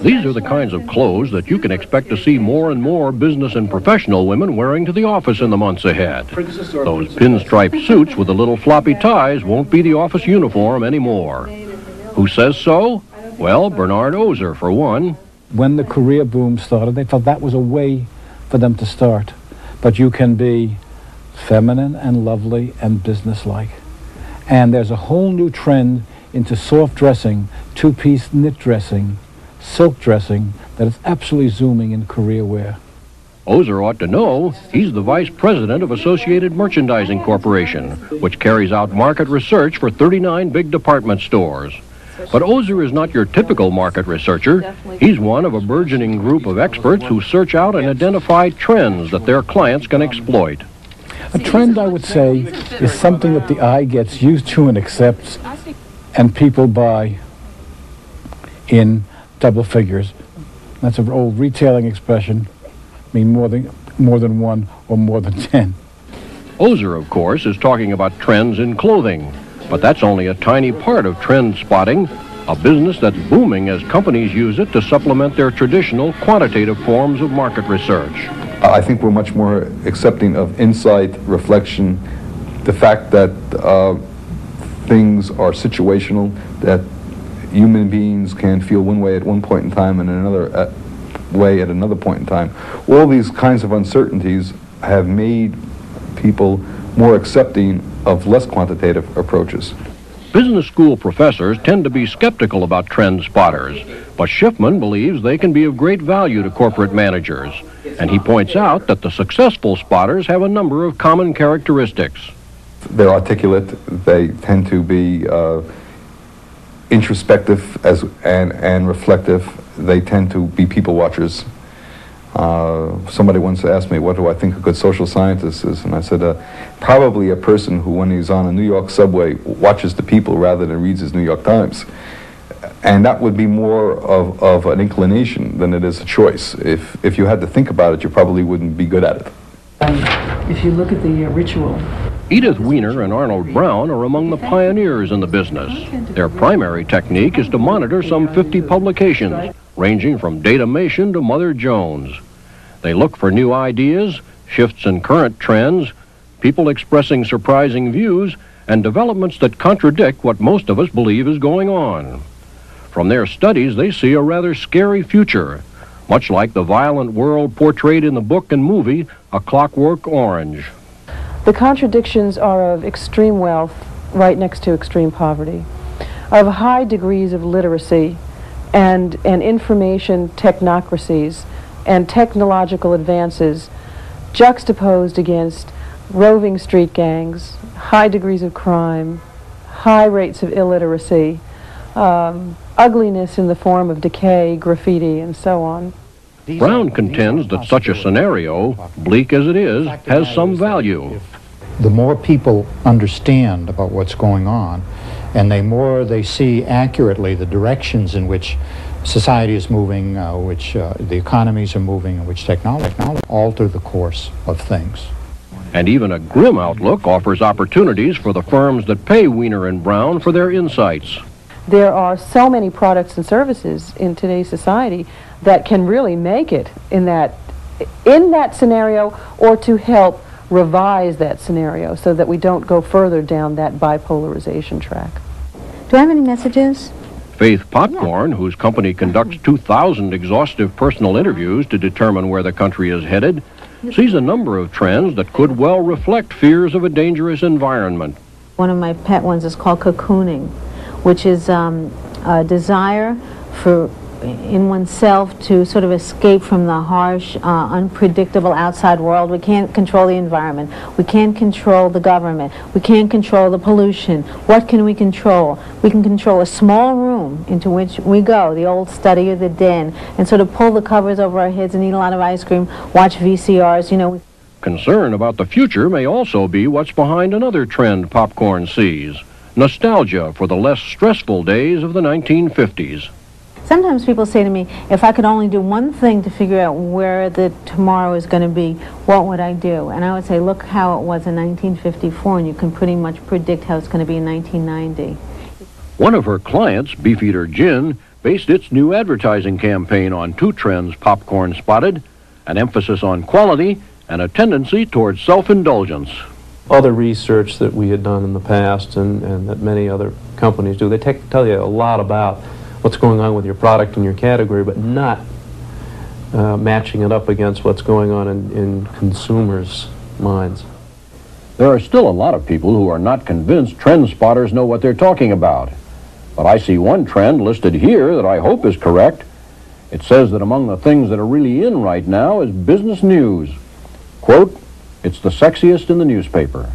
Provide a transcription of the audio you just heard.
These are the kinds of clothes that you can expect to see more and more business and professional women wearing to the office in the months ahead. Those pinstripe suits with the little floppy ties won't be the office uniform anymore. Who says so? Well, Bernard Ozer, for one. When the career boom started, they felt that was a way for them to start. But you can be feminine and lovely and businesslike. And there's a whole new trend into soft dressing, two-piece knit dressing, silk dressing, that is absolutely zooming in career wear. Ozer ought to know he's the vice president of Associated Merchandising Corporation, which carries out market research for 39 big department stores. But Ozer is not your typical market researcher. He's one of a burgeoning group of experts who search out and identify trends that their clients can exploit. A trend, I would say, is something that the eye gets used to and accepts, and people buy in double figures. That's an old retailing expression, mean more than one or more than 10. Ozer, of course, is talking about trends in clothing, but that's only a tiny part of trend spotting, a business that's booming as companies use it to supplement their traditional quantitative forms of market research. I think we're much more accepting of insight, reflection, the fact that things are situational, that human beings can feel one way at one point in time and another way at another point in time. All these kinds of uncertainties have made people more accepting of less quantitative approaches. Business school professors tend to be skeptical about trend spotters, but Schiffman believes they can be of great value to corporate managers. And he points out that the successful spotters have a number of common characteristics. They're articulate, they tend to be introspective and reflective. They tend to be people watchers. Somebody once asked me, what do I think a good social scientist is? And I said, probably a person who, when he's on a New York subway, watches the people rather than reads his New York Times. And that would be more of an inclination than it is a choice. If you had to think about it, you probably wouldn't be good at it. If you look at the ritual. Edith Weiner and Arnold Brown are among the pioneers in the business. Their primary technique is to monitor some 50 publications, ranging from Datamation to Mother Jones. They look for new ideas, shifts in current trends, people expressing surprising views, and developments that contradict what most of us believe is going on. From their studies, they see a rather scary future, much like the violent world portrayed in the book and movie A Clockwork Orange. The contradictions are of extreme wealth right next to extreme poverty, of high degrees of literacy and information technocracies and technological advances juxtaposed against roving street gangs, high degrees of crime, high rates of illiteracy, ugliness in the form of decay, graffiti, and so on. Brown contends that such a scenario, bleak as it is, has some value. The more people understand about what's going on, and the more they see accurately the directions in which society is moving, which the economies are moving, and which technology alter the course of things. And even a grim outlook offers opportunities for the firms that pay Weiner and Brown for their insights. There are so many products and services in today's society that can really make it in that scenario, or to help revise that scenario so that we don't go further down that bipolarization track. Do I have any messages? Faith Popcorn, whose company conducts 2,000 exhaustive personal interviews to determine where the country is headed, sees a number of trends that could well reflect fears of a dangerous environment. One of my pet ones is called cocooning, which is a desire in oneself to sort of escape from the harsh, unpredictable outside world. We can't control the environment. We can't control the government. We can't control the pollution. What can we control? We can control a small room into which we go, the old study or the den, and sort of pull the covers over our heads and eat a lot of ice cream, watch VCRs, you know. Concern about the future may also be what's behind another trend Popcorn sees: nostalgia for the less stressful days of the 1950s. Sometimes people say to me, if I could only do one thing to figure out where the tomorrow is going to be, what would I do? And I would say, look how it was in 1954, and you can pretty much predict how it's going to be in 1990. One of her clients, Beefeater Gin, based its new advertising campaign on two trends Popcorn spotted: an emphasis on quality and a tendency towards self-indulgence. Other research that we had done in the past and that many other companies do, they tell you a lot about what's going on with your product and your category, but not matching it up against what's going on in consumers' minds. There are still a lot of people who are not convinced trend spotters know what they're talking about. But I see one trend listed here that I hope is correct. It says that among the things that are really in right now is business news. Quote, "It's the sexiest in the newspaper."